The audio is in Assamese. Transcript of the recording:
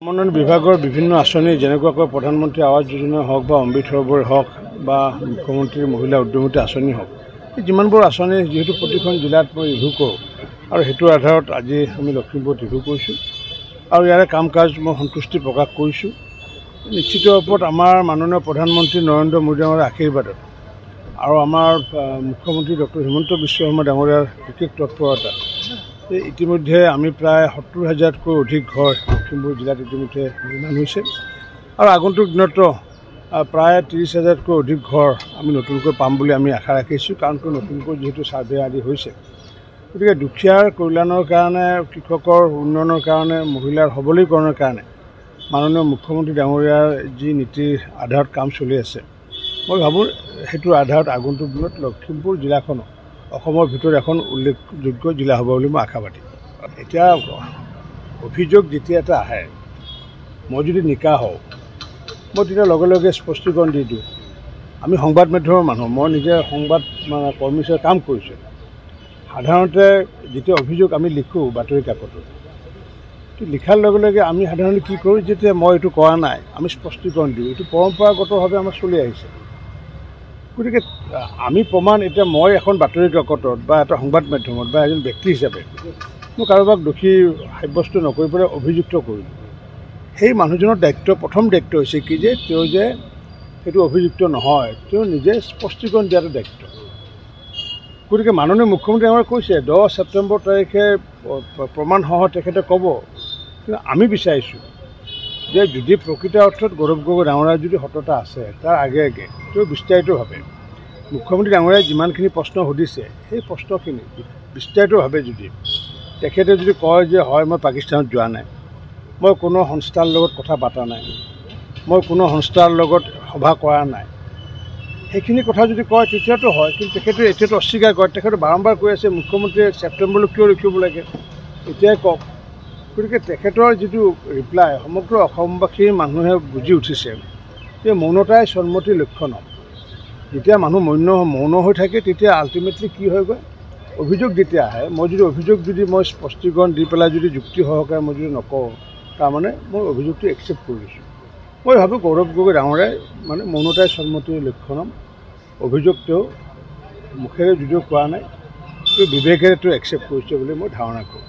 মনোনয়ন বিভাগৰ বিভিন্ন আঁচনি যেনেকুৱাকৈ প্ৰধানমন্ত্ৰী আৱাস যোজনা হওক বা অমৃত সৰোবৰ হওক বা মুখ্যমন্ত্ৰীৰ মহিলা উদ্যমিতা আঁচনি হওক যিমানবোৰ আঁচনি যেহেতু প্ৰতিখন জিলাত মই ৰিভিউ কৰোঁ আৰু সেইটোৰ আধাৰত আজি আমি লখিমপুৰত ৰিভিউ কৰিছোঁ আৰু ইয়াৰে কাম কাজ মই সন্তুষ্টি প্ৰকাশ কৰিছোঁ। নিশ্চিত ৰূপত আমাৰ মাননীয় প্ৰধানমন্ত্ৰী নৰেন্দ্ৰ মোদী ডাঙৰীয়াৰ আশীৰ্বাদত আৰু আমাৰ মুখ্যমন্ত্ৰী ডক্টৰ হিমন্ত বিশ্ব শৰ্মা ডাঙৰীয়াৰ বিশেষ তৎপৰতা ইতিমধ্যে আমি প্ৰায় ৭০,০০০তকৈ অধিক ঘৰ লখিমপুৰ জিলাত ইতিমধ্যে নিৰ্মাণ হৈছে আৰু আগন্তুক দিনতো প্ৰায় ৩০,০০০তকৈ অধিক ঘৰ আমি নতুনকৈ পাম বুলি আমি আশা ৰাখিছোঁ। কাৰণ নতুনকৈ যিহেতু ছাৰ্ভে আদি হৈছে, গতিকে দুখীয়াৰ কল্যাণৰ কাৰণে, কৃষকৰ উন্নয়নৰ কাৰণে, মহিলাৰ সবলীকৰণৰ কাৰণে মাননীয় মুখ্যমন্ত্ৰী ডাঙৰীয়াৰ যি নীতিৰ আধাৰত কাম চলি আছে, মই ভাবোঁ সেইটোৰ আধাৰত আগন্তুক দিনত লখিমপুৰ জিলাখনো অসমৰ ভিতৰত এখন উল্লেখযোগ্য জিলা হ'ব বুলি মই আশাবাদী। এতিয়া অভিযোগ যেতিয়া এটা আহে, মই যদি নিকা হওঁ মই তেতিয়া লগে লগে স্পষ্টীকৰণ দি দিওঁ। আমি সংবাদ মাধ্যমৰ মানুহ, মই নিজে সংবাদ কৰ্মী হিচাপে কাম কৰিছোঁ। সাধাৰণতে যেতিয়া অভিযোগ আমি লিখোঁ বাতৰি কাকতত, লিখাৰ লগে লগে আমি সাধাৰণতে কি কৰোঁ, যেতিয়া মই এইটো কৰা নাই আমি স্পষ্টীকৰণ দিওঁ। এইটো পৰম্পৰাগতভাৱে আমাৰ চলি আহিছে। গতিকে আমি প্ৰমাণ, এতিয়া মই এখন বাতৰি কাকতত বা এটা সংবাদ মাধ্যমত বা এজন ব্যক্তি হিচাপে মই কাৰোবাক দোষী সাব্যস্ত নকৰি পেলাই অভিযুক্ত কৰিলোঁ। সেই মানুহজনৰ দায়িত্ব, প্ৰথম দায়িত্ব হৈছে কি যে তেওঁ যে সেইটো অভিযুক্ত নহয়, তেওঁ নিজে স্পষ্টীকৰণ দিয়াটো দায়িত্ব। গতিকে মাননীয় মুখ্যমন্ত্ৰী আমাৰ কৈছে 10 ছেপ্টেম্বৰ তাৰিখে প্ৰমাণসহ তেখেতে ক'ব। কিন্তু আমি বিচাৰিছোঁ যে যদি প্ৰকৃত অৰ্থত গৌৰৱ গগৈ ডাঙৰীয়াৰ যদি সততা আছে, তাৰ আগে আগে তেওঁ বিস্তাৰিতভাৱে মুখ্যমন্ত্ৰী ডাঙৰীয়াই যিমানখিনি প্ৰশ্ন সুধিছে সেই প্ৰশ্নখিনি বিস্তাৰিতভাৱে যদি তেখেতে যদি কয় যে হয় মই পাকিস্তানত যোৱা নাই, মই কোনো সংস্থাৰ লগত কথা পতা নাই, মই কোনো সংস্থাৰ লগত সভা কৰা নাই, সেইখিনি কথা যদি কয় তেতিয়াতো হয়। কিন্তু তেখেতে এতিয়াতো অস্বীকাৰ কৰে। তেখেতে বাৰম্বাৰ কৈ আছে মুখ্যমন্ত্ৰীয়ে ছেপ্টেম্বৰলৈ কিয় ৰখিব লাগে, এতিয়াই কওক। গতিকে তেখেতৰ যিটো ৰিপ্লাই সমগ্ৰ অসমবাসীৰ মানুহে বুজি উঠিছে যে মৌনতাই সন্মতিৰ লক্ষণ। যেতিয়া মানুহ মৌন হৈ থাকে তেতিয়া আল্টিমেটলি কি হয়গৈ, অভিযোগ যেতিয়া আহে, মই যদি অভিযোগ মই স্পষ্টীকৰণ দি পেলাই যদি যুক্তি সহকাৰে মই যদি নকওঁ, তাৰমানে মই অভিযোগটো একচেপ্ট কৰি লৈছোঁ। মই ভাবোঁ গৌৰৱ গগৈ ডাঙৰীয়াই মৌনতাই সন্মতিৰ লক্ষণম, অভিযোগ তেওঁ মুখেৰে যদিও কোৱা নাই, তেওঁ বিবেকেৰে তেওঁ একচেপ্ট কৰিছে বুলি মই ধাৰণা কৰোঁ।